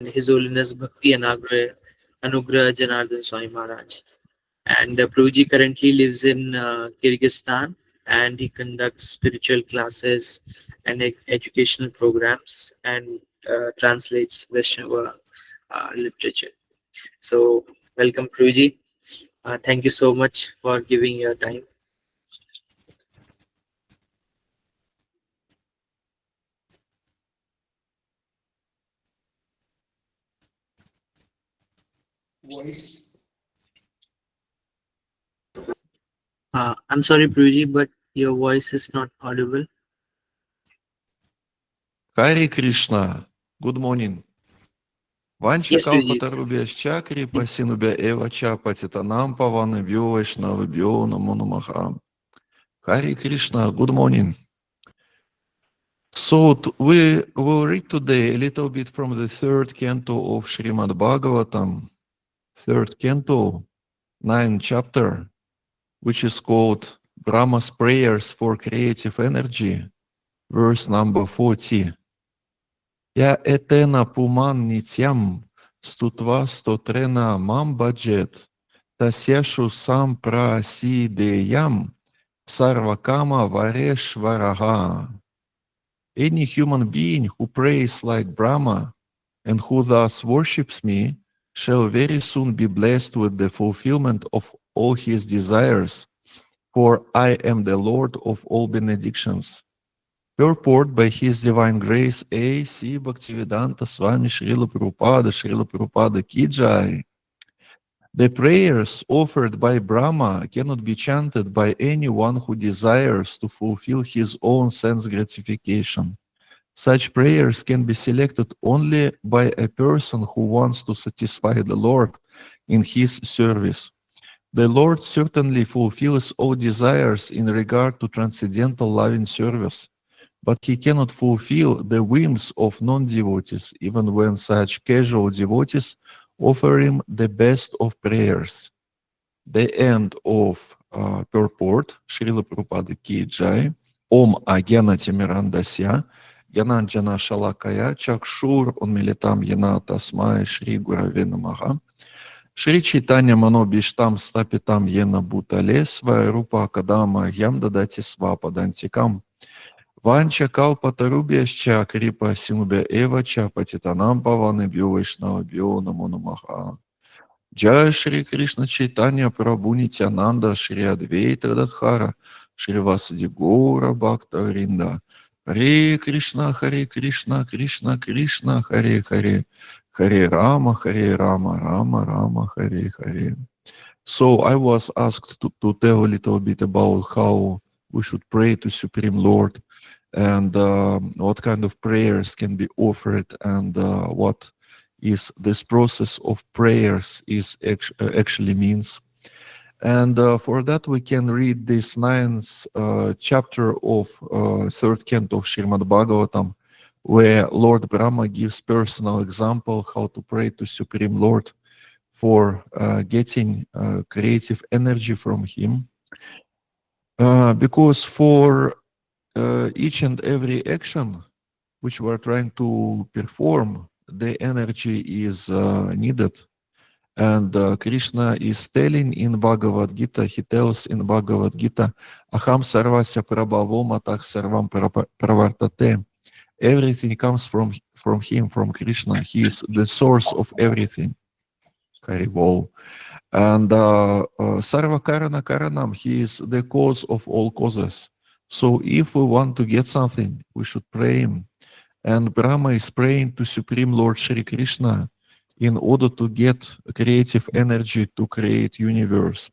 His Holiness Bhakti Anugrah Janardhan Swami Maharaj. And Prabhuji currently lives in Kyrgyzstan, and he conducts spiritual classes and educational programs, and translates Vaishnava literature. So, welcome, Prabhuji. Thank you so much for giving your time. Voice. I'm sorry, Prabhuji, but your voice is not audible. Hare Krishna. Good morning. Vancha Yes, Prabhuji. kalpatarubhya chakri pasinubhya eva cha patitanam pavanabhyo vaishnavabhyo namo namaha. Hare Krishna. Good morning. So we will read today a little bit from the third canto of Srimad Bhagavatam, third canto, 9th chapter, which is called Brahma's Prayers for Creative Energy, verse number 40. Ya etena puman nityam stutva stotrena mam budget tasyashu samprasideyam sarvakama vareshvaraha. Any human being who prays like Brahma and who thus worships me shall very soon be blessed with the fulfillment of all his desires, for I am the Lord of all benedictions. Purport by His Divine Grace A.C. Bhaktivedanta Swami Srila Prabhupada Ki Jai. The prayers offered by Brahma cannot be chanted by anyone who desires to fulfill his own sense gratification. Such prayers can be selected only by a person who wants to satisfy the Lord in his service. The Lord certainly fulfills all desires in regard to transcendental loving service, but he cannot fulfill the whims of non-devotees, even when such casual devotees offer him the best of prayers. The end of purport, Srila Prabhupada Ki Jai, Om Agena Timirandasya, Gyananjana Shalakaya, Chakshur Unmilitam Yana Tasmai Shri Gurave Namaha, Shri Chaitanya Manobishtam Stapitam Yena Bhutale, Svarupa Kadama Yam Dadati Svapadantikam, Vancha kalpatarubhyascha kripa sinubhya eva cha patitanam pavanebhyo vaishnavabhyo namo namaha. Jai Shri Krishna Chaitanya Prabhu Nityananda Shri Advaita Gadadhara Shri Vasadi Gaura Bhakta Vrinda. Hare Krishna Krishna Krishna Hare Hare Hare Rama Rama Rama Hare Hare. So I was asked to tell a little bit about how we should pray to Supreme Lord, and what kind of prayers can be offered, and what is this process of prayers is actually means. And for that we can read this 9th chapter of third canto of Srimad Bhagavatam, where Lord Brahma gives personal example how to pray to Supreme Lord for getting creative energy from him, because for each and every action which we are trying to perform, the energy is needed. And Krishna is telling in Bhagavad Gita, he tells in Bhagavad Gita, Aham sarvasya prabhavo matach sarvam pravartate. Everything comes from him, from Krishna. He is the source of everything. Haribol. And sarva karana karanam, he is the cause of all causes. So if we want to get something, we should pray him. And Brahma is praying to Supreme Lord Shri Krishna in order to get creative energy to create universe.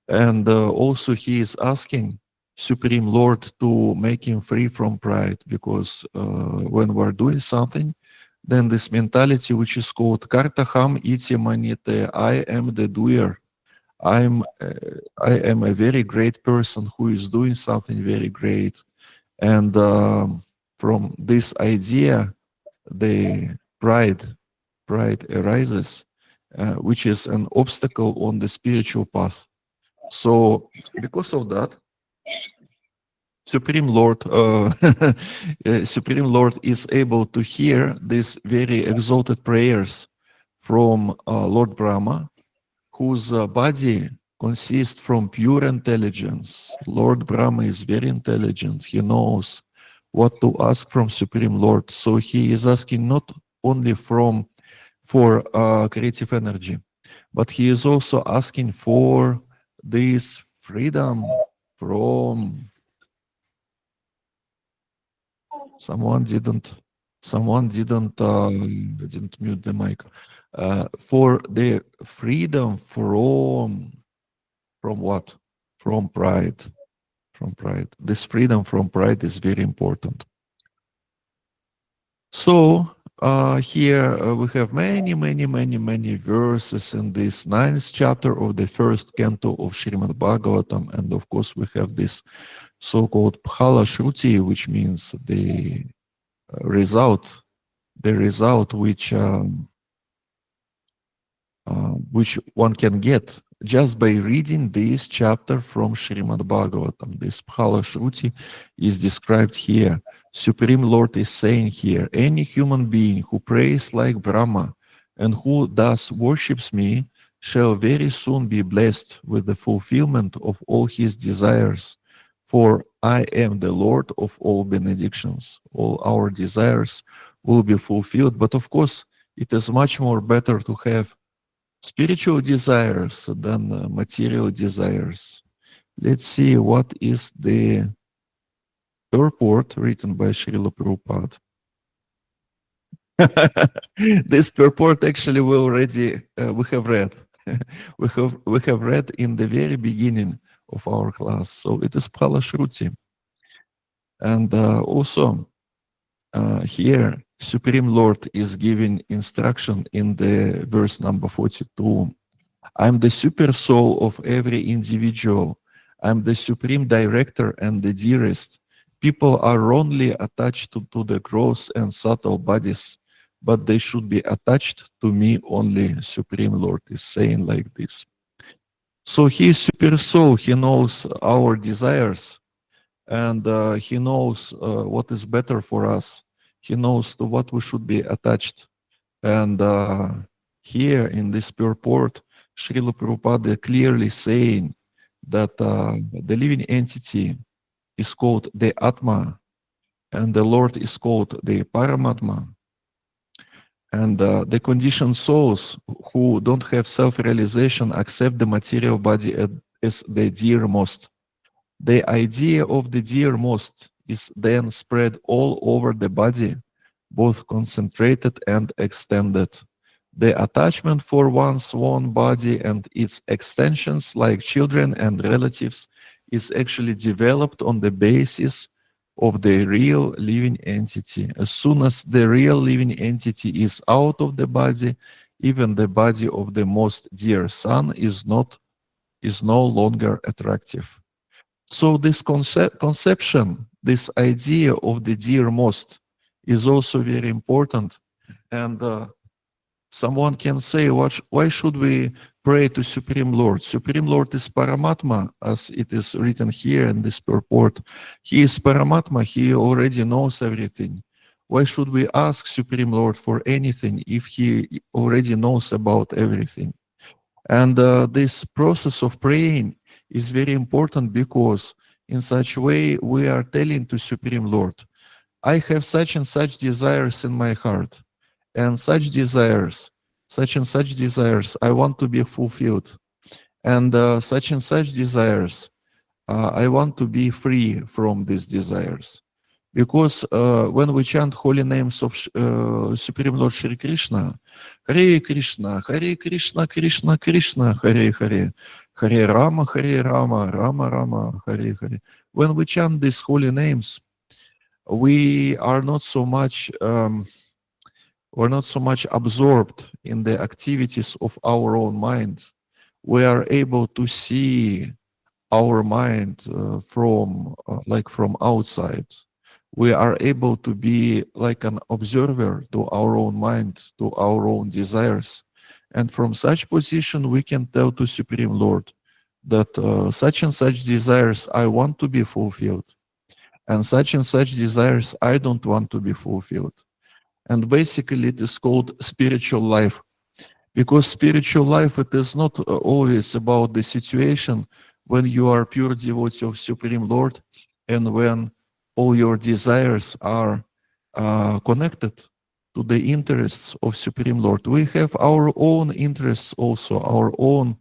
And also he is asking Supreme Lord to make him free from pride, because when we're doing something, then this mentality which is called kartaham iti manite, I am the doer. I am a very great person who is doing something very great. And from this idea, the pride arises, which is an obstacle on the spiritual path. So because of that, Supreme Lord, Supreme Lord is able to hear these very exalted prayers from Lord Brahma, whose body consists from pure intelligence. Lord Brahma is very intelligent. He knows what to ask from Supreme Lord. So he is asking not only for creative energy, but he is also asking for this freedom from someone didn't mute the mic, for the freedom from what? From pride. From pride. This freedom from pride is very important. So here we have many verses in this 9th chapter of the 1st canto of Srimad Bhagavatam, and of course we have this so-called Phala Shruti, which means the result which one can get just by reading this chapter from Srimad Bhagavatam. This Phala Shruti is described here. Supreme Lord is saying here, any human being who prays like Brahma and who thus worships me shall very soon be blessed with the fulfillment of all his desires. For I am the Lord of all benedictions. All our desires will be fulfilled. But of course, it is much more better to have spiritual desires than material desires. Let's see what is the purport written by Srila Prabhupada. This purport actually we already we have read. we have read in the very beginning of our class. So it is Phala Shruti. And also here Supreme Lord is giving instruction in the verse number 42. I'm the super soul of every individual. I'm the supreme director and the dearest. People are wrongly attached to the gross and subtle bodies, but they should be attached to me only. Supreme Lord is saying like this. So he is super soul. He knows our desires, and he knows what is better for us. He knows to what we should be attached. And here in this purport, Srila Prabhupada clearly saying that the living entity is called the Atma, and the Lord is called the Paramatma. And the conditioned souls who don't have self-realization accept the material body as the dearmost. The idea of the dearmost is then spread all over the body, both concentrated and extended. The attachment for one's own body and its extensions, like children and relatives, is actually developed on the basis of the real living entity. As soon as the real living entity is out of the body, even the body of the most dear son is no longer attractive. So this conception, this idea of the dearmost is also very important. And someone can say, why should we pray to Supreme Lord? Supreme Lord is Paramatma, as it is written here in this purport. He is Paramatma, he already knows everything. Why should we ask Supreme Lord for anything if he already knows about everything? And this process of praying is very important, because in such way we are telling to Supreme Lord, I have such and such desires in my heart, and such and such desires I want to be fulfilled, and such desires I want to be free from these desires. Because when we chant holy names of Supreme Lord Shri Krishna, Krishna, Krishna Krishna, Hare Hare, Hare Rama, Rama Rama, Hare Hare. When we chant these holy names, we are not so much absorbed in the activities of our own mind. We are able to see our mind from outside. We are able to be like an observer to our own mind, to our own desires. And from such position, we can tell to Supreme Lord that such and such desires I want to be fulfilled. and such desires I don't want to be fulfilled. And basically it is called spiritual life. Because spiritual life, it is not always about the situation when you are pure devotee of Supreme Lord and when all your desires are connected to the interests of Supreme Lord. We have our own interests also, our own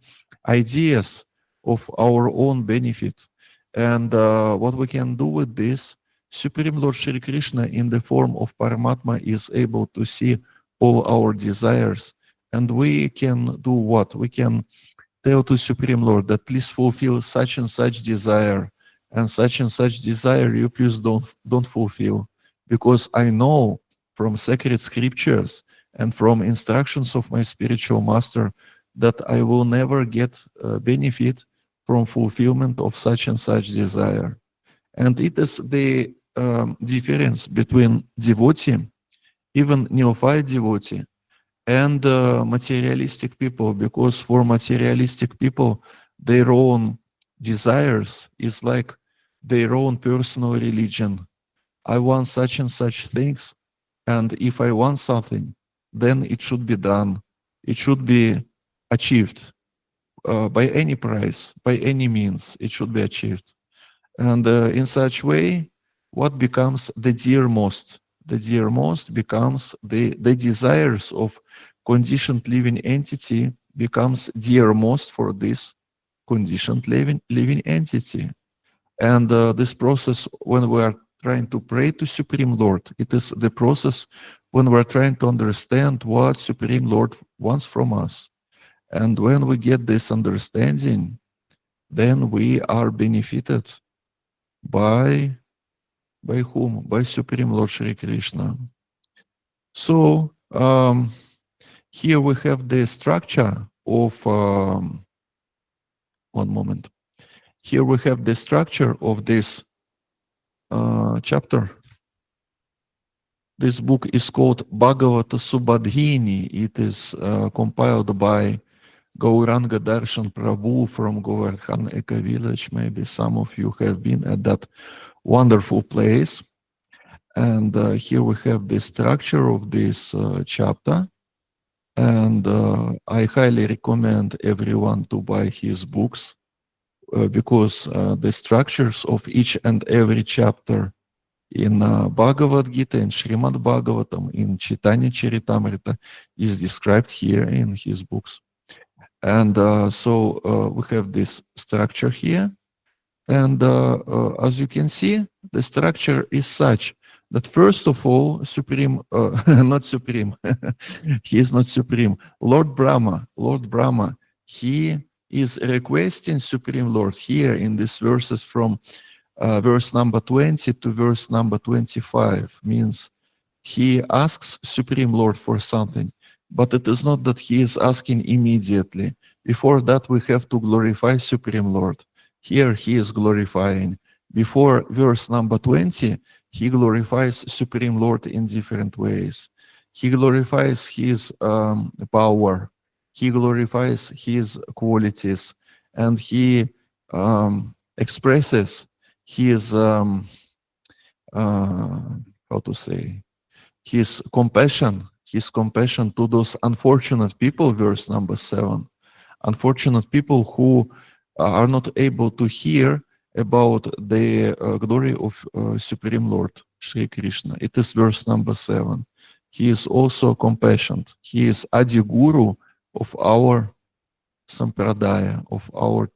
ideas of our own benefit. And what we can do with this, Supreme Lord Shri Krishna in the form of Paramatma is able to see all our desires. And we can do what? We can tell to Supreme Lord that please fulfill such and such desire, and such desire you please don't fulfill, because I know from sacred scriptures and from instructions of my spiritual master that I will never get benefit from fulfillment of such and such desire. And it is the difference between devotee, even neophyte devotee, and materialistic people, because for materialistic people, their own desires is like their own personal religion. I want such and such things, and if I want something, then it should be done. It should be achieved by any price, by any means, it should be achieved. And in such way, what becomes the dearmost? The dearmost becomes the desires of conditioned living entity becomes dearmost for this conditioned living entity. And this process, when we are trying to pray to Supreme Lord, it is the process when we're trying to understand what Supreme Lord wants from us. And when we get this understanding, then we are benefited by whom? By Supreme Lord Shri Krishna. So here we have the structure of one moment. Here we have the structure of this chapter. This book is called Bhagavata Subadhini. It is compiled by Gauranga Darshan Prabhu from Govardhan Eka village. Maybe some of you have been at that wonderful place. And here we have the structure of this chapter. And I highly recommend everyone to buy his books because the structures of each and every chapter in Bhagavad Gita, in Srimad Bhagavatam, in Chaitanya Charitamrita is described here in his books. And so we have this structure here. And as you can see, the structure is such that first of all, Supreme, not Supreme, he is not Supreme, Lord Brahma, he is requesting Supreme Lord here in these verses from verse number 20 to verse number 25, means he asks Supreme Lord for something, but it is not that he is asking immediately. Before that, we have to glorify Supreme Lord. Here he is glorifying. Before verse number 20, he glorifies Supreme Lord in different ways. He glorifies his power. He glorifies his qualities. And he expresses his, how to say, his compassion to those unfortunate people, verse number 7. Unfortunate people who are not able to hear about the glory of Supreme Lord Shri Krishna. It is verse number 7. He is also compassionate. He is Adi Guru of our sampradaya, of our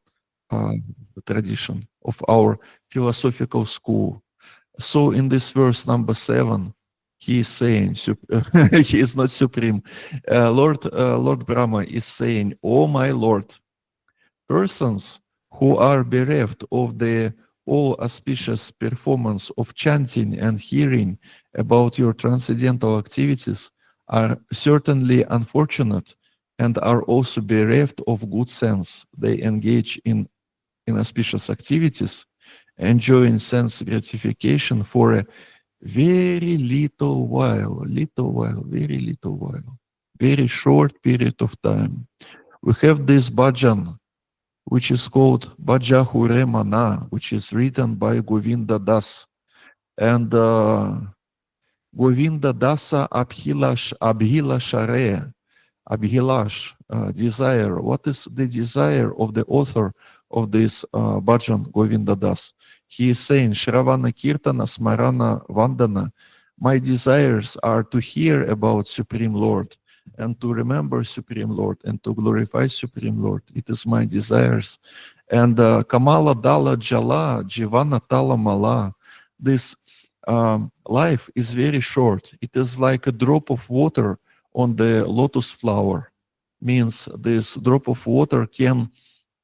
tradition, of our philosophical school. So in this verse number 7, he is saying, he is not supreme. Lord Brahma is saying, "Oh my Lord, persons who are bereft of the all auspicious performance of chanting and hearing about your transcendental activities are certainly unfortunate and are also bereft of good sense. They engage in auspicious activities, enjoying sense gratification for a very little while, very short period of time. We have this bhajan, which is called Bhajahure Mana, which is written by Govinda Das. And Govinda Dasa Abhilashare, Abhilash, desire. What is the desire of the author of this bhajan, Govinda Das? He is saying, Shravana Kirtana Smarana Vandana, my desires are to hear about Supreme Lord and to remember Supreme Lord and to glorify Supreme Lord. It is my desires. And Kamala Dala Jala, Jivana Tala Mala, this life is very short. It is like a drop of water on the lotus flower. Means this drop of water can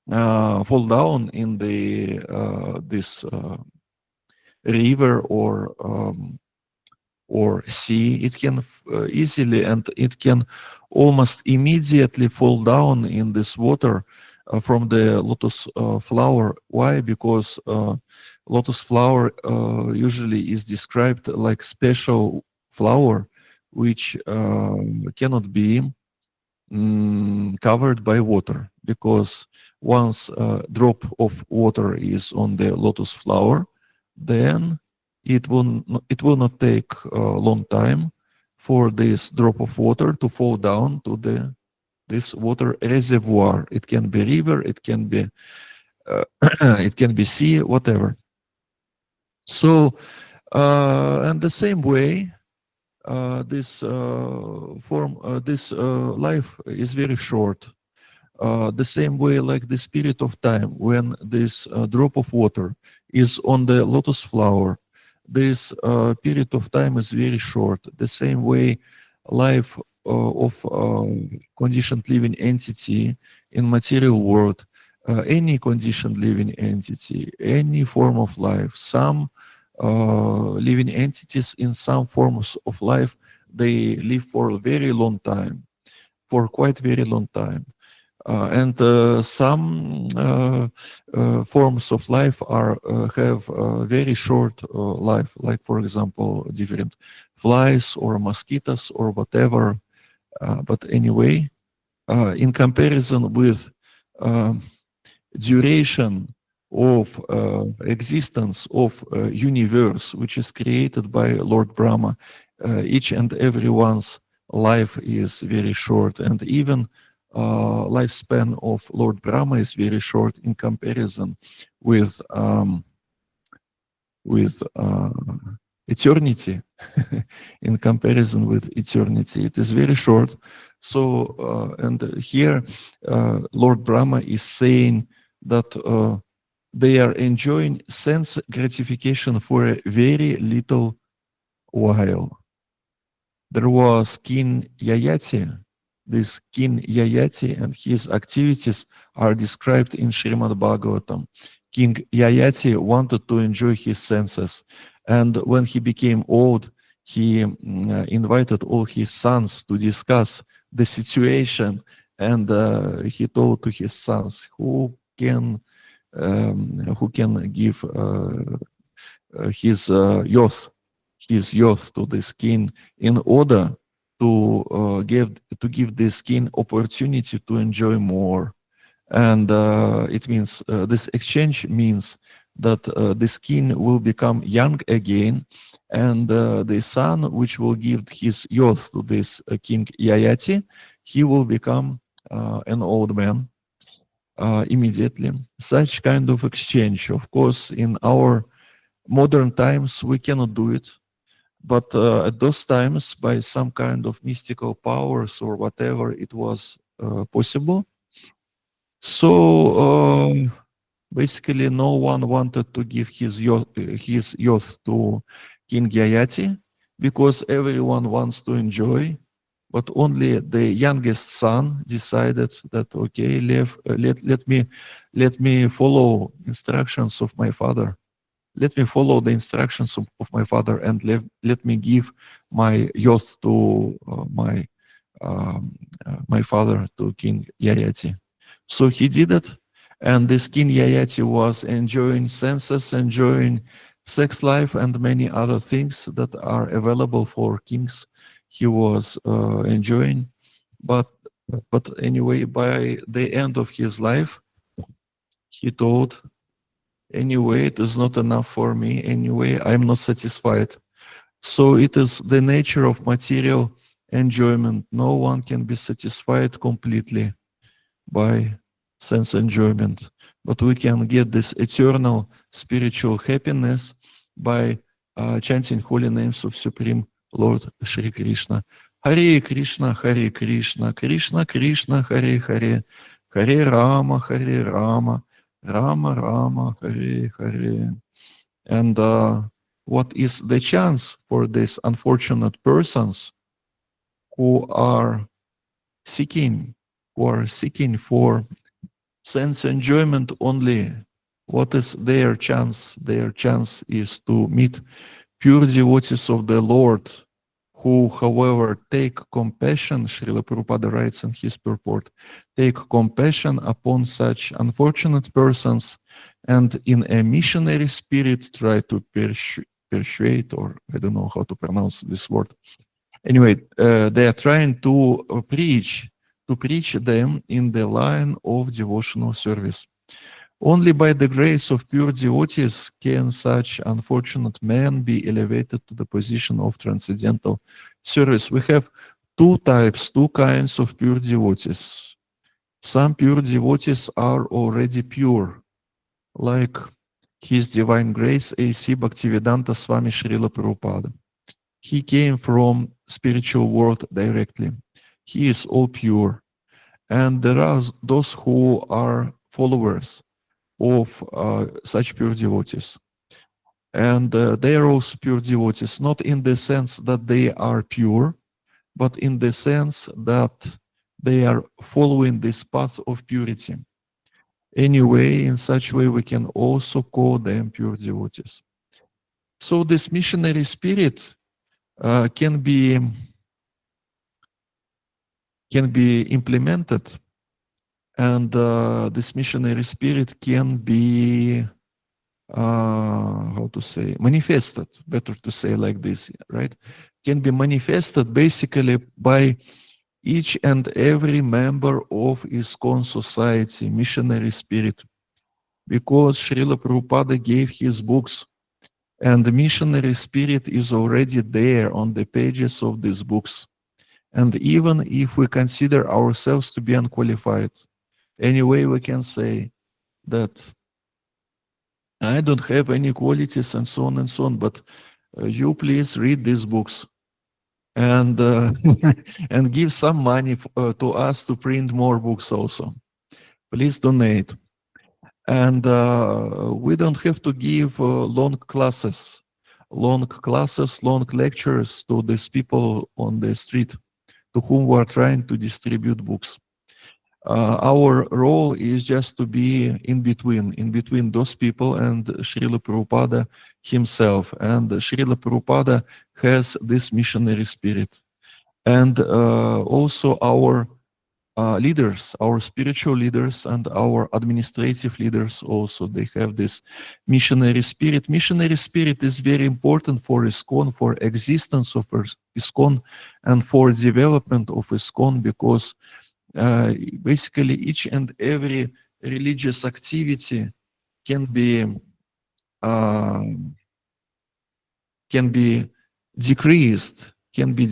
fall down in the this river or sea. It can easily and it can almost immediately fall down in this water from the lotus flower. Why? Because lotus flower usually is described like special flower which cannot be covered by water, because once a drop of water is on the lotus flower, then it will not take a long time for this drop of water to fall down to this water reservoir. It can be river, it can be it can be sea, whatever. So and the same way, this life is very short. The same way, like the spirit of time, when this drop of water is on the lotus flower, this period of time is very short. The same way, life of conditioned living entity in material world, any conditioned living entity, any form of life, some living entities in some forms of life, they live for a very long time, for quite very long time. And some forms of life have very short life, like for example, different flies or mosquitoes or whatever. But anyway, in comparison with duration of existence of universe, which is created by Lord Brahma, each and everyone's life is very short, and even lifespan of Lord Brahma is very short in comparison with eternity. In comparison with eternity, it is very short. So, and here Lord Brahma is saying that they are enjoying sense gratification for a very little while. There was King Yayati. This King Yayati and his activities are described in Srimad Bhagavatam. King Yayati wanted to enjoy his senses, and when he became old, he invited all his sons to discuss the situation, and he told to his sons, who can give his youth to this king, in order to give this king opportunity to enjoy more. And it means this exchange means that this king will become young again, and the son which will give his youth to this king Yayati, he will become an old man immediately. Such kind of exchange, of course, in our modern times we cannot do it, but at those times, by some kind of mystical powers or whatever, it was possible. So basically, no one wanted to give his youth to King Yayati, because everyone wants to enjoy. But only the youngest son decided that, okay, let me follow instructions of my father. Let me follow the instructions of my father, and let me give my youth to my father, to King Yayati. So he did it, and this King Yayati was enjoying senses, enjoying sex life, and many other things that are available for kings. He was enjoying, but anyway, by the end of his life, he told Anyway, it is not enough for me. Anyway, I'm not satisfied. So it is the nature of material enjoyment. No one can be satisfied completely by sense enjoyment, but we can get this eternal spiritual happiness by chanting holy names of Supreme Lord Shri Krishna. Hare Krishna, Hare Krishna, Krishna Krishna, Hare Hare, Hare Rama, Hare Rama, Rama Rama, Hare Hare. And what is the chance for these unfortunate persons who are seeking for sense enjoyment only? What is their chance? Their chance is to meet pure devotees of the Lord, who, however, take compassion, Srila Prabhupada writes in his purport, take compassion upon such unfortunate persons and in a missionary spirit try to persuade, or I don't know how to pronounce this word. Anyway, they are trying to preach them in the line of devotional service. Only by the grace of pure devotees can such unfortunate men be elevated to the position of transcendental service. We have two kinds of pure devotees. Some pure devotees are already pure, like His Divine Grace A.C. Bhaktivedanta Swami Srila Prabhupada. He came from spiritual world directly. He is all pure. And there are those who are followers of such pure devotees. And they are also pure devotees, not in the sense that they are pure, but in the sense that they are following this path of purity. Anyway, in such way, we can also call them pure devotees. So this missionary spirit can be implemented, and this missionary spirit can be how to say, manifested, better to say like this, right? Can be manifested basically by each and every member of ISKCON society, missionary spirit, because Srila Prabhupada gave his books, and the missionary spirit is already there on the pages of these books. And even if we consider ourselves to be unqualified, anyway, we can say that I don't have any qualities and so on, but you please read these books and and give some money to us to print more books also. Please donate. And we don't have to give long classes, long lectures to these people on the street to whom we are trying to distribute books. Our role is just to be in between those people and Srila Prabhupada himself. And Srila Prabhupada has this missionary spirit. And also our leaders, our spiritual leaders and our administrative leaders also, they have this missionary spirit. Missionary spirit is very important for ISKCON, for existence of ISKCON, and for development of ISKCON, because basically each and every religious activity can be decreased, can be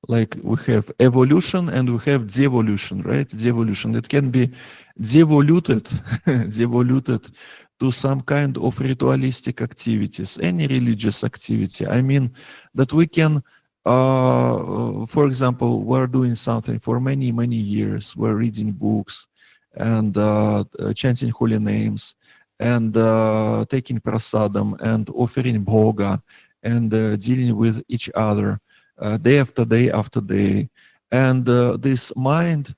like we have evolution and we have devolution, right? Devolution. It can be devoluted, devoluted to some kind of ritualistic activities, any religious activity. I mean, that we can, for example, we're doing something for many, many years. We're reading books and chanting holy names and taking prasadam and offering bhoga and dealing with each other day after day after day. And this mind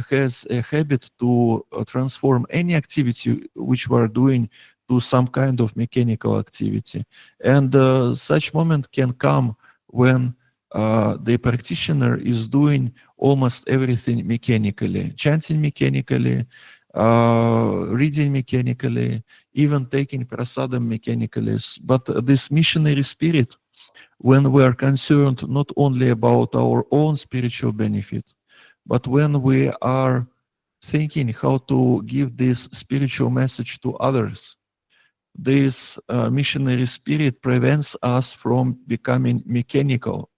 has a habit to transform any activity which we are doing to some kind of mechanical activity. And such moment can come when the practitioner is doing almost everything mechanically, chanting mechanically, reading mechanically, even taking prasadam mechanically. But this missionary spirit, when we are concerned not only about our own spiritual benefit, But when we are thinking how to give this spiritual message to others, this missionary spirit prevents us from becoming mechanical,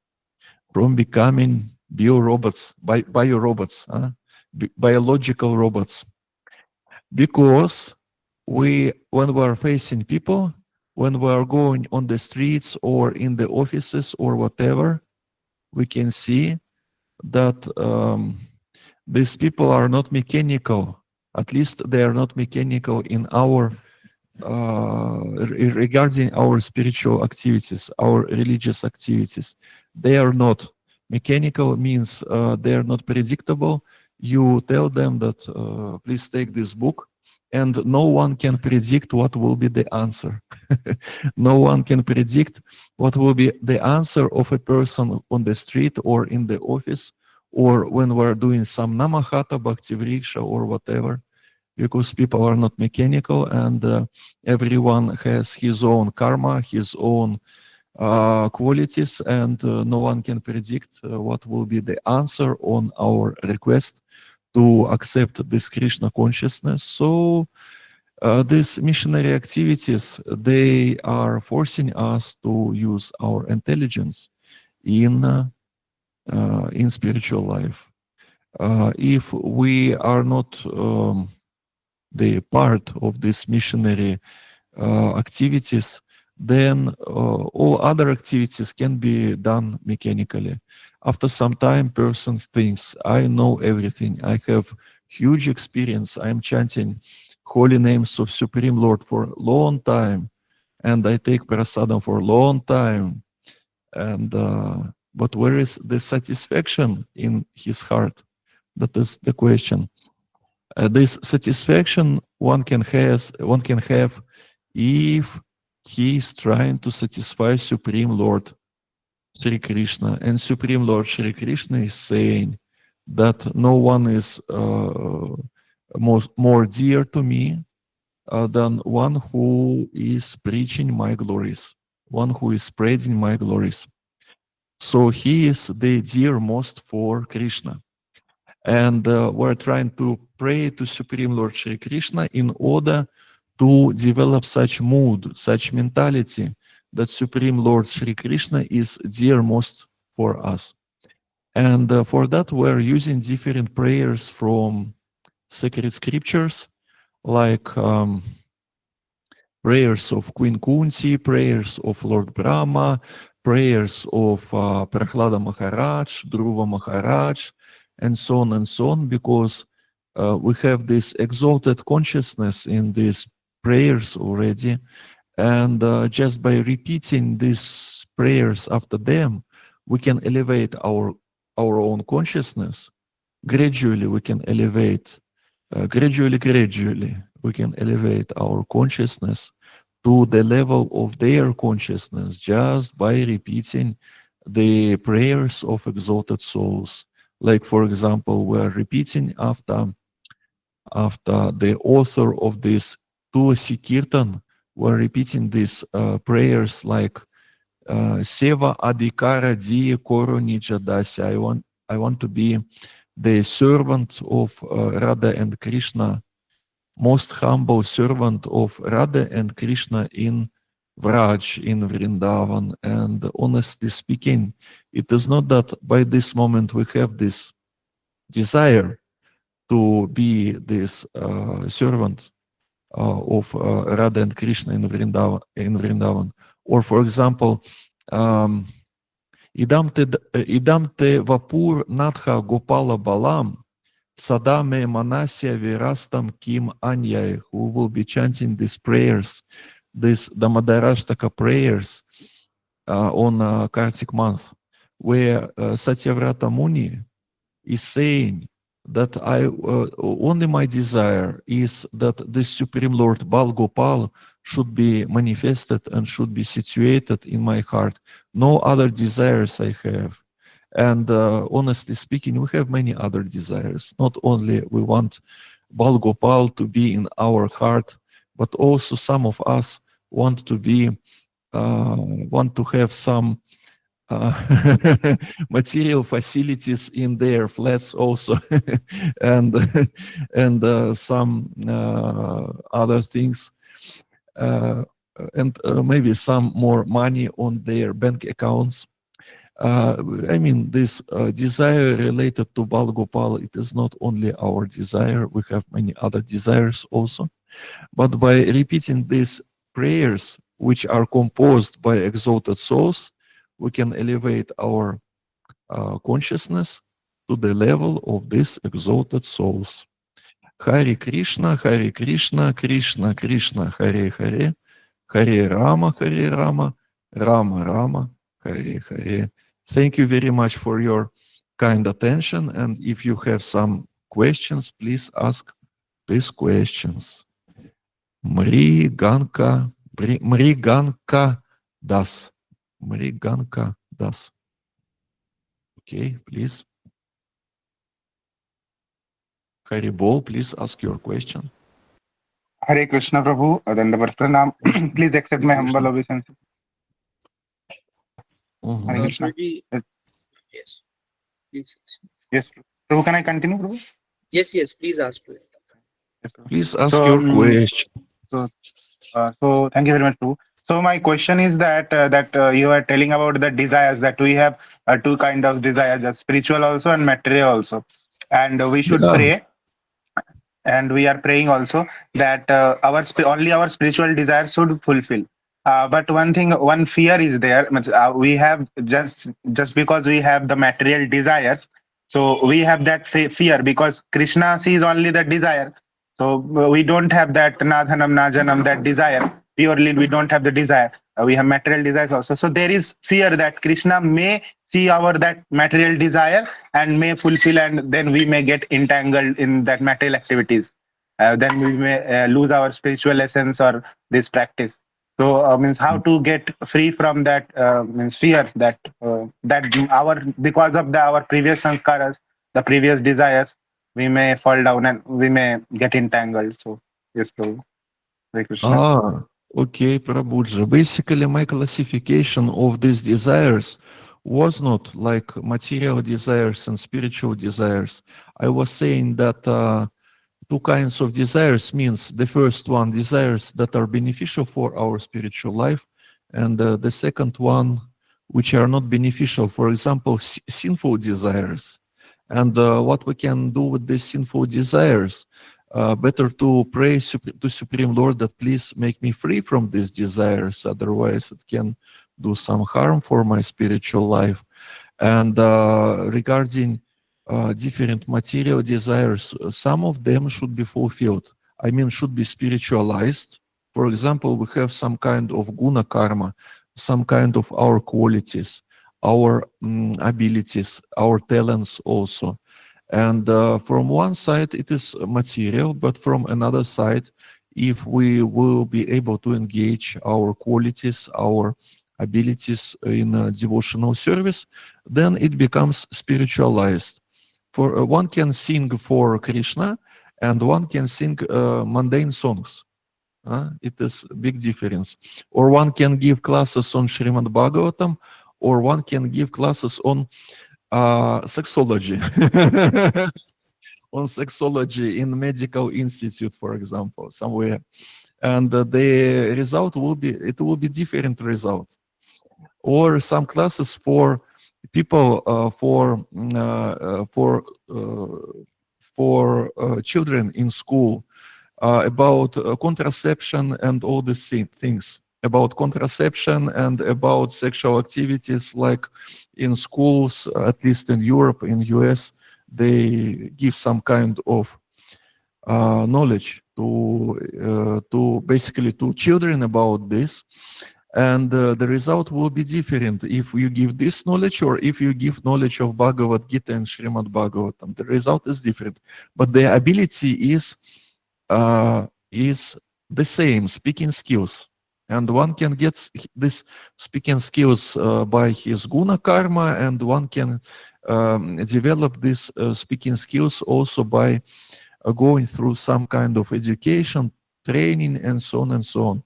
from becoming biological robots, because when we are facing people, when we are going on the streets or in the offices or whatever, we can see that these people are not mechanical. At least they are not mechanical in our regarding our spiritual activities, our religious activities. They are not mechanical, means they are not predictable. You tell them that please take this book, and no one can predict what will be the answer. No one can predict what will be the answer of a person on the street or in the office, or when we're doing some namahata, bhakti vriksha, or whatever, because people are not mechanical, and everyone has his own karma, his own qualities, and no one can predict what will be the answer on our request to accept this Krishna consciousness. So these missionary activities, they are forcing us to use our intelligence in spiritual life. If we are not the part of this missionary activities, then all other activities can be done mechanically. After some time, person thinks, I know everything. I have huge experience. I'm chanting holy names of Supreme Lord for a long time, and I take prasadam for a long time. And but where is the satisfaction in his heart? That is the question. This satisfaction one can have if he is trying to satisfy Supreme Lord Sri Krishna, and Supreme Lord Sri Krishna is saying that no one is more dear to me than one who is preaching my glories, one who is spreading my glories. So he is the dearmost for Krishna. And we're trying to pray to Supreme Lord Shri Krishna in order to develop such mood, such mentality that Supreme Lord Shri Krishna is dearmost for us. And for that, we're using different prayers from sacred scriptures, like prayers of Queen Kunti, prayers of Lord Brahma, prayers of Prahlada Maharaj, Dhruva Maharaj, and so on, because we have this exalted consciousness in these prayers already, and just by repeating these prayers after them, we can elevate our own consciousness. Gradually, we can elevate, gradually, we can elevate our consciousness to the level of their consciousness just by repeating the prayers of exalted souls. Like, for example, we're repeating after the author of this Tulasi Kirtan, we're repeating these prayers like Seva Adhikara Diya Koro Nija Dasya. I want to be the servant of Radha and Krishna, most humble servant of Radha and Krishna in Vraj, in Vrindavan. And honestly speaking, it is not that by this moment we have this desire to be this servant of Radha and Krishna in Vrindavan. Or, for example, Idam te vapur natha gopala balam sadame manasya virastam kim anyay, who will be chanting these prayers, these Damodarashtaka prayers on Kartik month, where Satyavrata Muni is saying that only my desire is that the Supreme Lord Bal Gopal should be manifested and should be situated in my heart. No other desires I have. And honestly speaking, we have many other desires. Not only we want Bal Gopal to be in our heart, but also some of us want to be, want to have some material facilities in their flats also, and some other things, and maybe some more money on their bank accounts. I mean, this desire related to Bal Gopal, it is not only our desire, we have many other desires also. But by repeating these prayers, which are composed by exalted souls, we can elevate our consciousness to the level of these exalted souls. Hare Krishna, Krishna Krishna, Hare Hare, Hare Rama, Rama Rama, Hare Hare. Thank you very much for your kind attention. And if you have some questions, please ask these questions. Mriganka Das. Mriganka Das. Okay, please. Haribol, please ask your question. Hare Krishna Prabhu, Dandavat Pranam. Please accept my humble obeisance. Hare Krishna. Prabhuji, yes. Please. Yes, Prabhu, can I continue, Prabhu? Yes, please ask. Yes, Prabhu. Please ask your question. So thank you very much, Prabhu. So my question is that you are telling about the desires, that we have two kind of desires, spiritual also and material also, and we should pray. And we are praying also that only our spiritual desires should fulfill. But one fear is there. We have just because we have the material desires, so we have that fear, because Krishna sees only the desire. So we don't have that nadhanam najanam, that desire. Purely we don't have the desire. We have material desires also. So there is fear that Krishna may see our that material desire and may fulfill, and then we may get entangled in that material activities. Then we may lose our spiritual essence or this practice. So means how to get free from that means fear that because of our previous sanskaras, the previous desires, we may fall down and we may get entangled. So yes, Prabhu. Hare Krishna. Okay, Prabhuji. Basically, my classification of these desires was not like material desires and spiritual desires. I was saying that two kinds of desires means the first one, desires that are beneficial for our spiritual life, and the second one, which are not beneficial, for example, sinful desires. And what we can do with these sinful desires? Better to pray to Supreme Lord that please make me free from these desires, otherwise it can do some harm for my spiritual life. And regarding different material desires, some of them should be fulfilled. I mean, should be spiritualized. For example, we have some kind of guna karma, some kind of our qualities, our abilities, our talents also. And from one side, it is material, but from another side, if we will be able to engage our qualities, our abilities in devotional service, then it becomes spiritualized. For one can sing for Krishna, and one can sing mundane songs. It is a big difference. Or one can give classes on Srimad Bhagavatam, or one can give classes on sexology. On sexology in medical institute, for example, somewhere. And the result will be different result. Or some classes for people for children in school about contraception and all these things, about contraception and about sexual activities, like in schools, at least in Europe, in US, they give some kind of knowledge to basically to children about this. And the result will be different if you give this knowledge or if you give knowledge of Bhagavad Gita and Srimad Bhagavatam. The result is different, but the ability is the same, speaking skills. And one can get this speaking skills by his guna karma, and one can develop this speaking skills also by going through some kind of education, training, and so on and so on.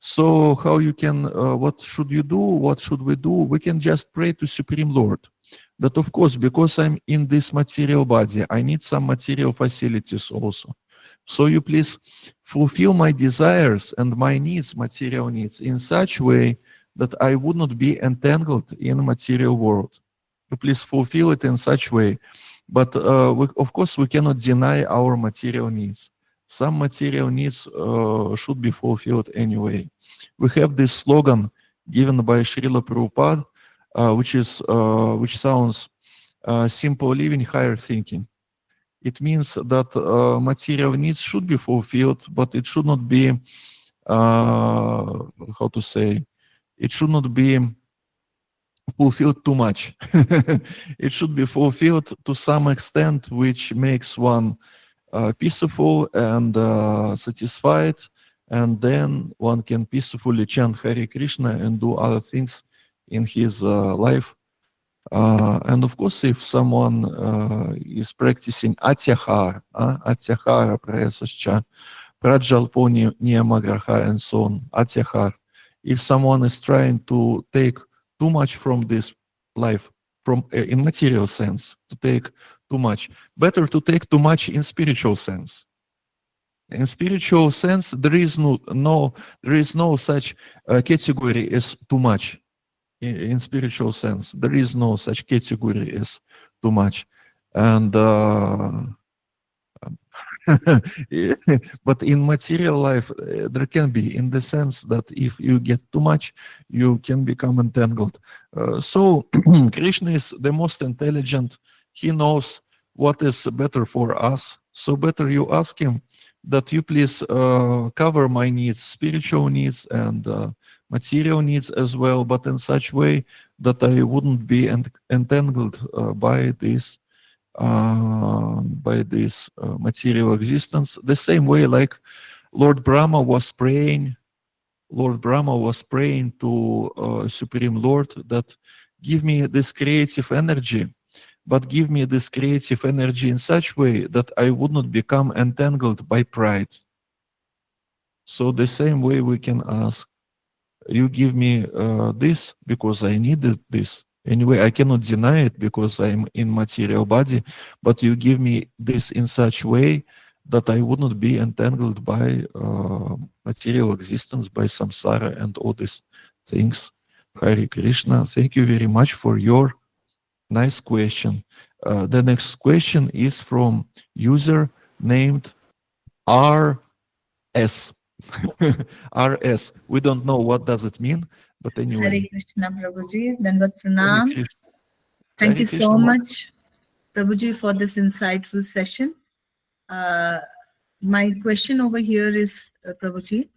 So how you can, what should you do? What should we do? We can just pray to Supreme Lord. That of course, because I'm in this material body, I need some material facilities also. So you please fulfill my desires and my needs, material needs, in such way that I would not be entangled in material world. You please fulfill it in such way. But of course, we cannot deny our material needs. Some material needs should be fulfilled anyway. We have this slogan given by Srila Prabhupada, which sounds simple living, higher thinking. It means that material needs should be fulfilled, but it should not be, how to say, it should not be fulfilled too much. It should be fulfilled to some extent, which makes one peaceful and satisfied, and then one can peacefully chant Hare Krishna and do other things in his life. And of course, if someone is practicing atyahara, prayasascha, prajalpo niyamagraha, and so on, atyahara, if someone is trying to take too much from this life, from in material sense, to take too much, better to take too much in spiritual sense. In spiritual sense, there is no such category as too much. In spiritual sense, there is no such category as too much, and but in material life there can be, in the sense that if you get too much, you can become entangled. So Krishna is the most intelligent. He knows what is better for us. So better you ask him that you please cover my needs, spiritual needs and material needs as well, but in such way that I wouldn't be entangled by this material existence. The same way, like Lord Brahma was praying to Supreme Lord that give me this creative energy, but give me this creative energy in such way that I would not become entangled by pride. So the same way we can ask, you give me this because I needed this. Anyway, I cannot deny it because I'm in material body, but you give me this in such way that I would not be entangled by material existence, by samsara and all these things. Hare Krishna, thank you very much for your nice question. The next question is from user named RS. RS. We don't know what does it mean, but anyway. Hare Krishna, Prabhuji. Dandavat Hare Pranam. Krishna. Thank Hare you so Krishna. much, Prabhuji, for this insightful session. My question over here is, Prabhuji,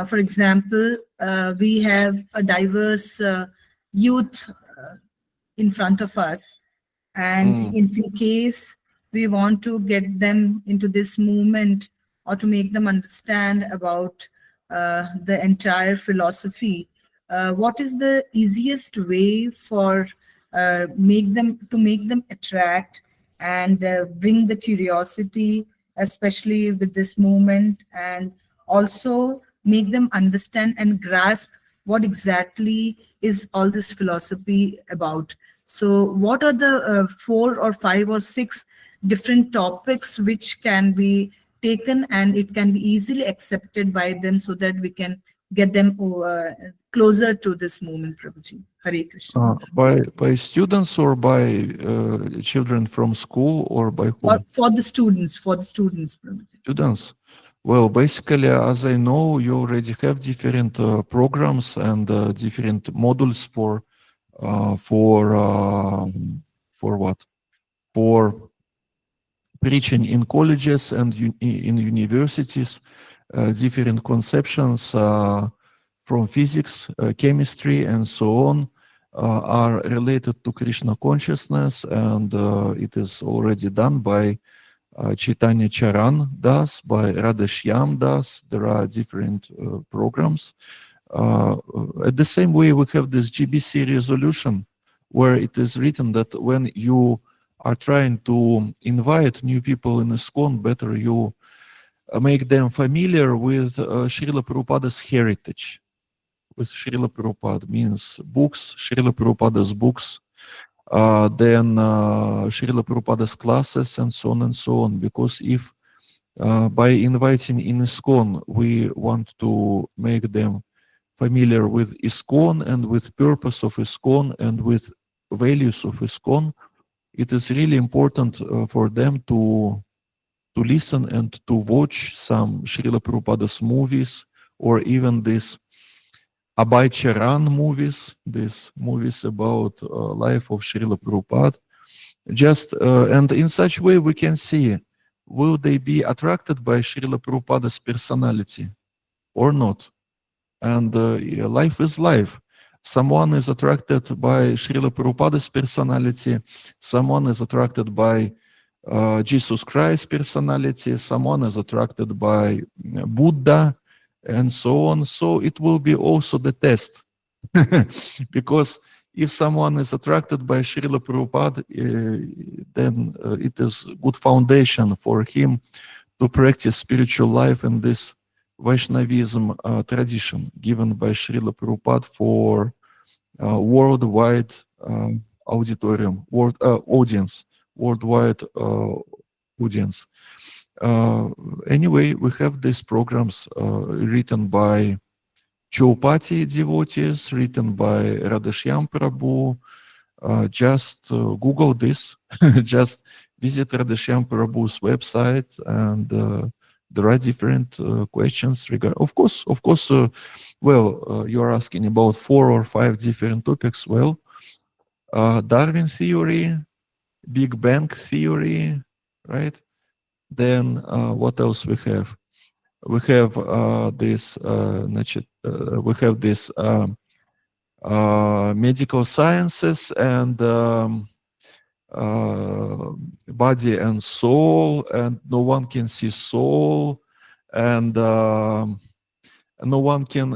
for example, we have a diverse youth in front of us, and in case we want to get them into this movement or to make them understand about the entire philosophy, what is the easiest way for make them attract and bring the curiosity, especially with this movement, and also make them understand and grasp what exactly is all this philosophy about? So what are the 4 or 5 or 6 different topics which can be taken and it can be easily accepted by them so that we can get them closer to this movement, Prabhuji? Hare Krishna. By students or by children from school or by whom? For the students, Prabhuji. Students. Well, basically, as I know, you already have different programs and different modules for what? For preaching in colleges and in universities, different conceptions from physics, chemistry, and so on are related to Krishna consciousness, and it is already done by Chaitanya Charan Das, by Radheshyam Das. There are different programs. At the same way, we have this GBC resolution where it is written that when you are trying to invite new people in ISKCON, better you make them familiar with Srila Prabhupada's heritage. With Srila Prabhupada means books, Srila Prabhupada's books, then Srila Prabhupada's classes, and so on and so on. Because if by inviting in ISKCON, we want to make them familiar with ISKCON and with purpose of ISKCON and with values of ISKCON, it is really important for them to listen and to watch some Srila Prabhupada's movies, or even these Abhay Charan movies, these movies about life of Srila Prabhupada. Just and in such way we can see, will they be attracted by Srila Prabhupada's personality or not? And life is life. Someone is attracted by Srila Prabhupada's personality, someone is attracted by Jesus Christ's personality, someone is attracted by Buddha, and so on. So it will be also the test. Because if someone is attracted by Srila Prabhupada, then it is good foundation for him to practice spiritual life in this Vaishnavism tradition given by Srila Prabhupada for worldwide auditorium, audience, worldwide audience. Anyway, we have these programs written by Chaupati devotees, written by Radhashyam Prabhu. Just Google this, just visit Radhashyam Prabhu's website, and there are different questions regarding. Of course, well, you are asking about 4 or 5 different topics. Well, Darwin theory, Big Bang theory, right? Then what else we have? We have this. We have this medical sciences and body and soul, and no one can see soul, and no one can.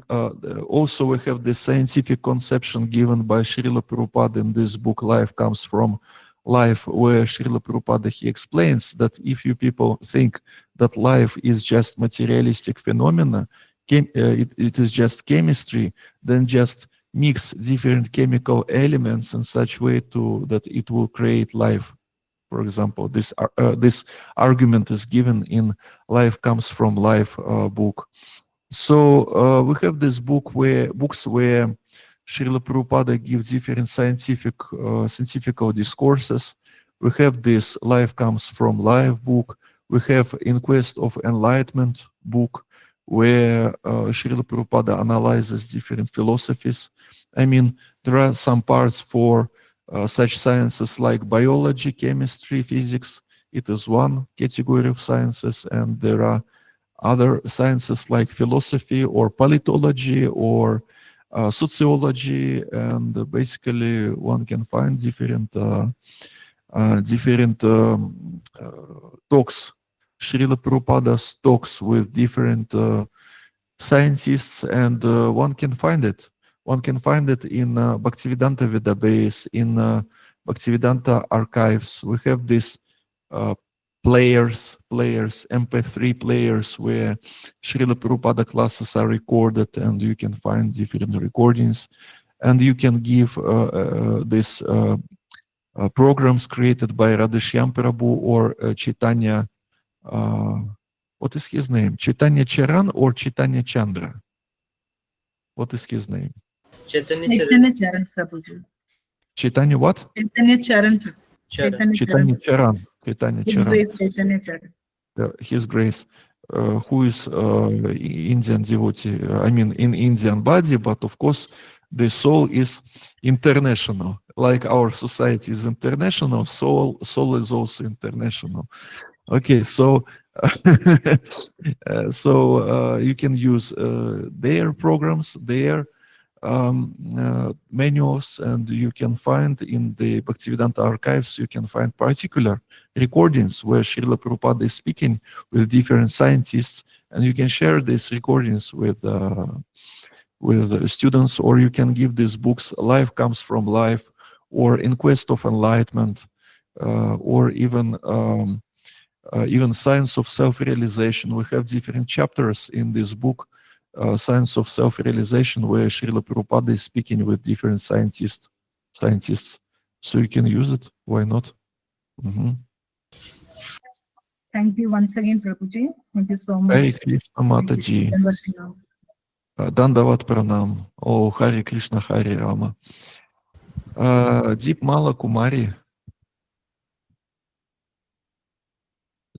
Also, we have the scientific conception given by Srila Prabhupada in this book, Life Comes From Life, where Srila Prabhupada, he explains that if you people think that life is just materialistic phenomena, it is just chemistry, then just mix different chemical elements in such way that it will create life. For example, this argument is given in Life Comes From Life book. So we have this books where Srila Prabhupada gives different scientific discourses. We have this Life Comes From Life book. We have In Quest of Enlightenment book, where Srila Prabhupada analyzes different philosophies. I mean, there are some parts for such sciences like biology, chemistry, physics. It is one category of sciences, and there are other sciences like philosophy or politology or sociology, and basically one can find different talks, Srila Prabhupada's talks with different scientists, and one can find it. One can find it in Bhaktivedanta database, in Bhaktivedanta archives. We have these players, MP3 players, where Srila Prabhupada classes are recorded, and you can find different recordings, and you can give these programs created by Radhashyam Prabhu or Chaitanya. What is his name? Chaitanya Charan or Chaitanya Chandra? What is his name? Chaitanya Chaitanya Charan Prabhuji. Chaitanya what? Chaitanya Charan. Charan. Chaitanya Charan. Chaitanya His Charan. Grace Chaitanya Charan. His Grace, who is Indian devotee, I mean in Indian body, but of course the soul is international. Like our society is international, soul is also international. Okay, so so you can use their programs, their manuals, and you can find in the Bhaktivedanta archives, you can find particular recordings where Srila Prabhupada is speaking with different scientists, and you can share these recordings with students, or you can give these books, Life Comes From Life, or In Quest of Enlightenment, or even even Science of Self-Realization. We have different chapters in this book, Science of Self-Realization, where Srila Prabhupada is speaking with different scientists. So you can use it. Why not? Mhm. Thank you once again, Prabhuji. Thank you so Hare much. Krishna Mataji. Dandavat Pranam. Oh, Hare Krishna, Hare Rama. Deepmala Kumari.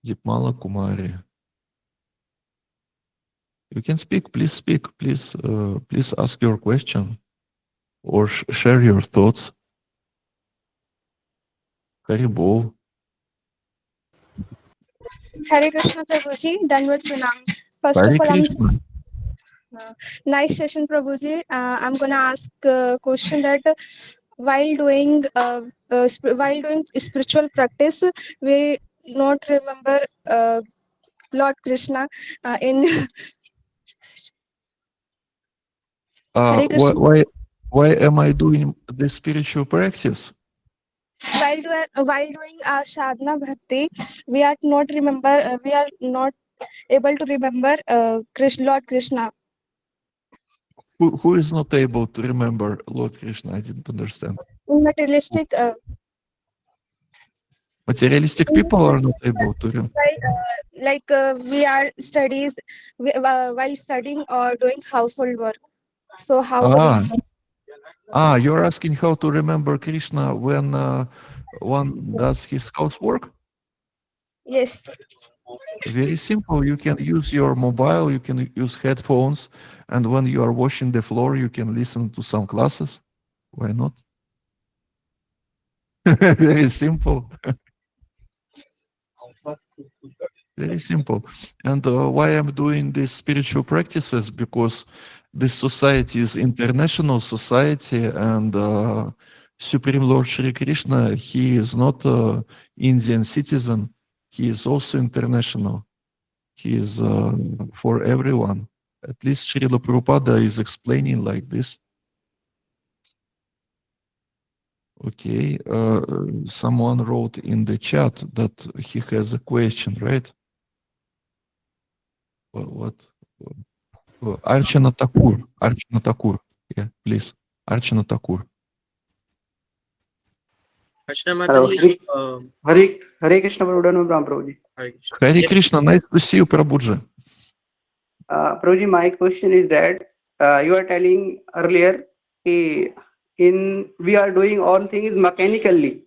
Deepmala Kumari. You can speak. Please speak. Please ask your question or share your thoughts. Haribol. Hare Krishna Prabhuji, Danvat Pranam. First Hare of all, Krishna. nice session, Prabhuji. I'm gonna ask a question that while doing spiritual practice, we not remember Lord Krishna in Hare Krishna. Why am I doing this spiritual practice? While doing sadhana bhakti, we are not able to remember Lord Krishna. Who is not able to remember Lord Krishna? I didn't understand. Materialistic. Materialistic people are not able to remember. We are while studying or doing household work. So how to remember? You're asking how to remember Krishna when one does his housework? Yes. Very simple. You can use your mobile, you can use headphones, and when you are washing the floor, you can listen to some classes. Why not? Very simple. Very simple. And why I'm doing these spiritual practices? Because this society is international society, and Supreme Lord Shri Krishna, he is not an Indian citizen. He is also international. He is for everyone. At least Srila Prabhupada is explaining like this. Okay, someone wrote in the chat that he has a question, right? What? Archana Thakur. Yeah, please. Archana Thakur. Archana Hello. Mataji, Hare Krishna Prabhuji. Hare Krishna. Hare Yes, Krishna, nice to see you, Prabhuji. Prabhuji, my question is that you are telling earlier we are doing all things mechanically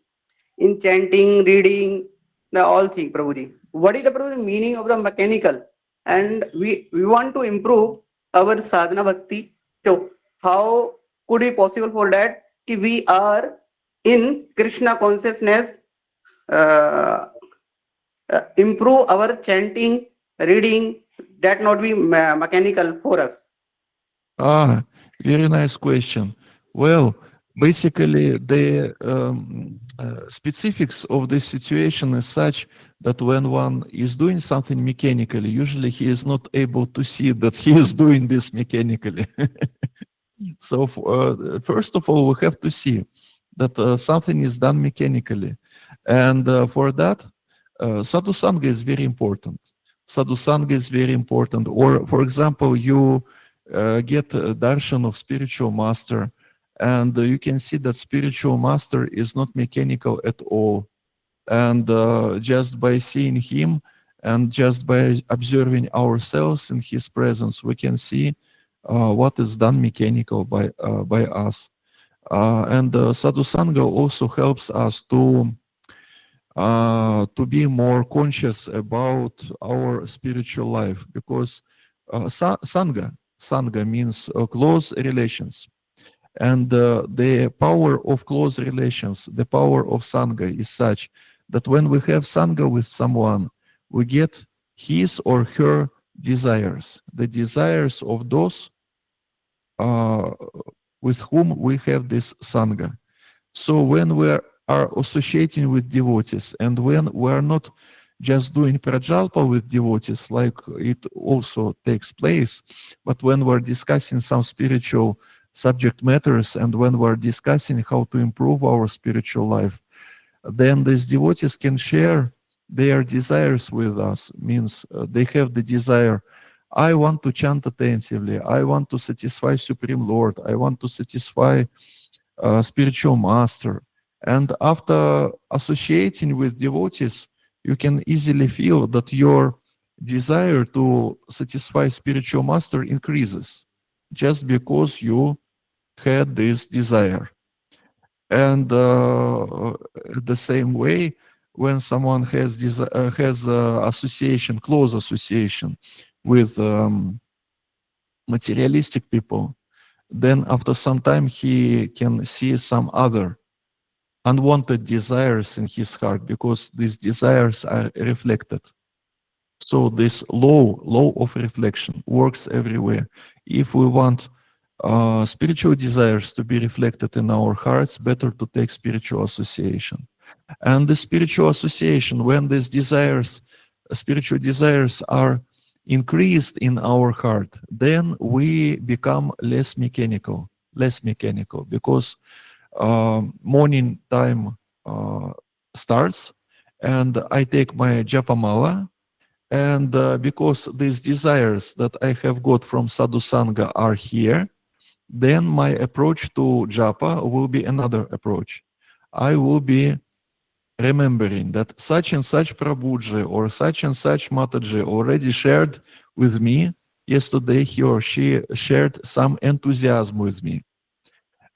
in chanting, reading, the all thing, Prabhuji. What is the Prabhuji meaning of the mechanical? And we want to improve our sadhana bhakti. So how could it be possible for that? We are in Krishna consciousness. Improve our chanting, reading, that not be mechanical for us. Very nice question. Well, basically, the specifics of this situation is such that when one is doing something mechanically, usually he is not able to see that he is doing this mechanically. So first of all, we have to see that something is done mechanically. And for that, sadhu sangha is very important. Sadhu sangha is very important. Or, for example, you get a darshan of spiritual master, and you can see that spiritual master is not mechanical at all. And just by seeing him and just by observing ourselves in his presence, we can see what is done mechanical by us. And sadhu sangha also helps us to be more conscious about our spiritual life, because sangha means close relations, and the power of close relations, the power of sangha is such that when we have sangha with someone, we get his or her desires, the desires of those with whom we have this sangha. So when we are associating with devotees, and when we are not just doing prajalpa with devotees, like it also takes place, but when we're discussing some spiritual subject matters, and when we're discussing how to improve our spiritual life, then these devotees can share their desires with us, means they have the desire, I want to chant attentively, I want to satisfy Supreme Lord, I want to satisfy spiritual master. And after associating with devotees, you can easily feel that your desire to satisfy spiritual master increases just because you had this desire. And the same way, when someone has association, close association with materialistic people, then after some time he can see some other unwanted desires in his heart, because these desires are reflected. So this law of reflection works everywhere. If we want spiritual desires to be reflected in our hearts, better to take spiritual association. And the spiritual association, when these desires, spiritual desires are increased in our heart, then we become less mechanical, because morning time starts, and I take my japamala, and because these desires that I have got from sadhu sangha are here, then my approach to japa will be another approach. I will be remembering that such and such Prabhuji or such and such Mataji already shared with me yesterday, he or she shared some enthusiasm with me.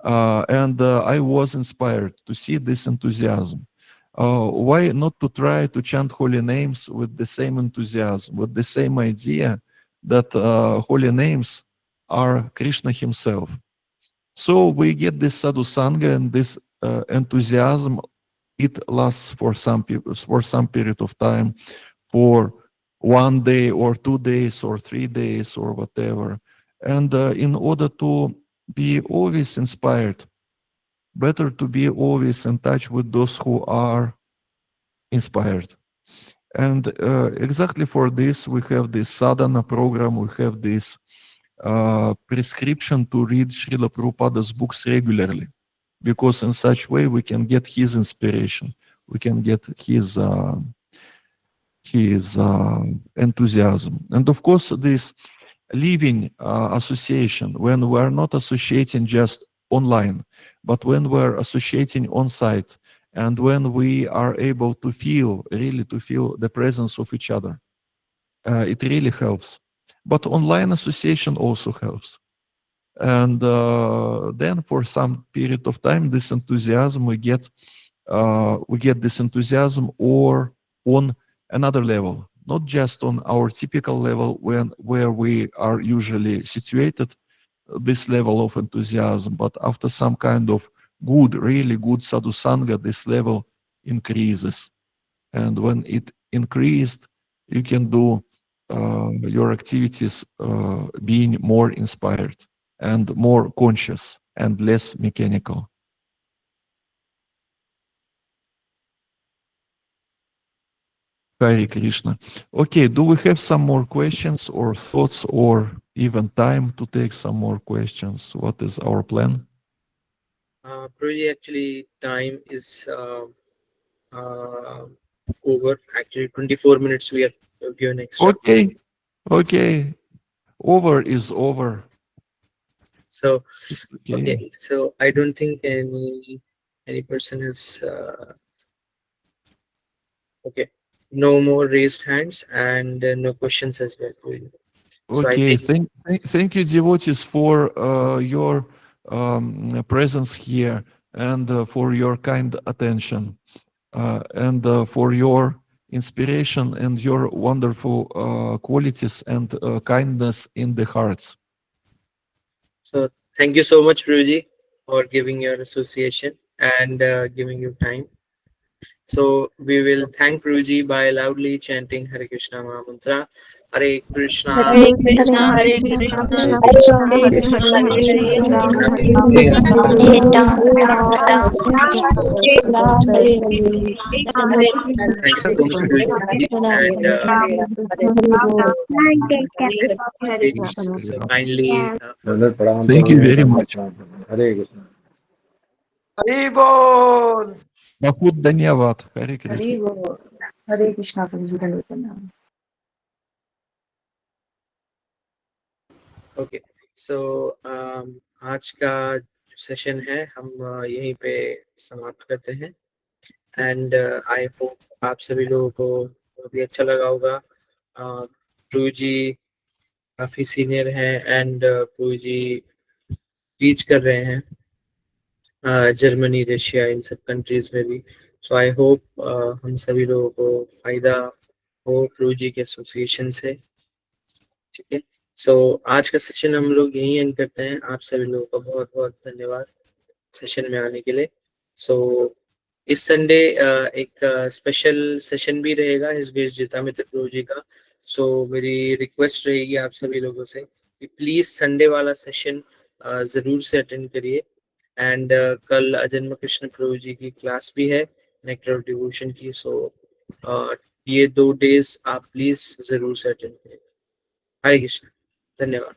And I was inspired to see this enthusiasm. Why not to try to chant holy names with the same enthusiasm, with the same idea that holy names are Krishna himself? So we get this sadhu sangha, and this enthusiasm, it lasts for some period of time, for 1 day or 2 days or 3 days or whatever. And in order to be always inspired, better to be always in touch with those who are inspired. And exactly for this, we have this sadhana program, we have this prescription to read Srila Prabhupada's books regularly, because in such way we can get his inspiration, we can get his enthusiasm. And of course, this living association, when we're not associating just online, but when we're associating on site, and when we are able to feel, really to feel the presence of each other, it really helps. But online association also helps. And then for some period of time, this enthusiasm, we get this enthusiasm or on another level, not just on our typical level where we are usually situated, this level of enthusiasm, but after some kind of good, really good sadhu sangha, this level increases. And when it increased, you can do your activities being more inspired and more conscious and less mechanical. Hare Krishna. Okay, do we have some more questions or thoughts, or even time to take some more questions? What is our plan? Prabhuji, actually, time is over. Actually, 24 minutes we are given extra. Okay, okay. Over is over. So, Okay. okay. So I don't think any person has. Okay. No more raised hands and no questions as well. So Okay, I think thank you, devotees, for your presence here, and for your kind attention, and for your inspiration and your wonderful qualities and kindness in the hearts. so. Thank you so much, Prabhuji, for giving your association and giving your time. So we will thank Prabhuji by loudly chanting Hare Krishna Maha Mantra. Hare Krishna, Hare Krishna, Hare Krishna, Krishna Krishna, Hare Hare, Hare Ram, Hare Thank you so much, Prabhuji, and so kindly. Thank you very much. Hare Krishna. Hare Bol. Bahut dhanyavad. Hare Krishna. हरे कृष्णा प्रभु जी, धन्यवाद प्रणाम। Okay, सो आज का session है हम यहीं पे समाप्त करते हैं। एंड आई होप आप सभी लोगों को बहुत ही अच्छा लगा होगा। प्रभु जी काफ़ी सीनियर हैं एंड प्रभु जी टीच कर रहे हैं जर्मनी, रशिया, इन सब कंट्रीज में भी। सो आई होप हम सभी लोगों को फ़ायदा हो प्रभु जी के एसोसिएशन से। ठीक है, सो आज का सेशन हम लोग यहीं एंड करते हैं। आप सभी लोगों का बहुत बहुत धन्यवाद सेशन में आने के लिए। सो इस संडे एक स्पेशल सेशन भी रहेगा इस बीरजिता मित्र प्रभु जी का। सो मेरी रिक्वेस्ट रहेगी आप सभी लोगों से कि प्लीज़ संडे वाला सेशन ज़रूर से अटेंड करिए। एंड कल अजन्म कृष्ण प्रभु जी की क्लास भी है, नेक्टर ऑफ डिवोशन की। सो ये 2 डेज आप प्लीज़ ज़रूर से अटेंड करिए। हरे कृष्ण, धन्यवाद।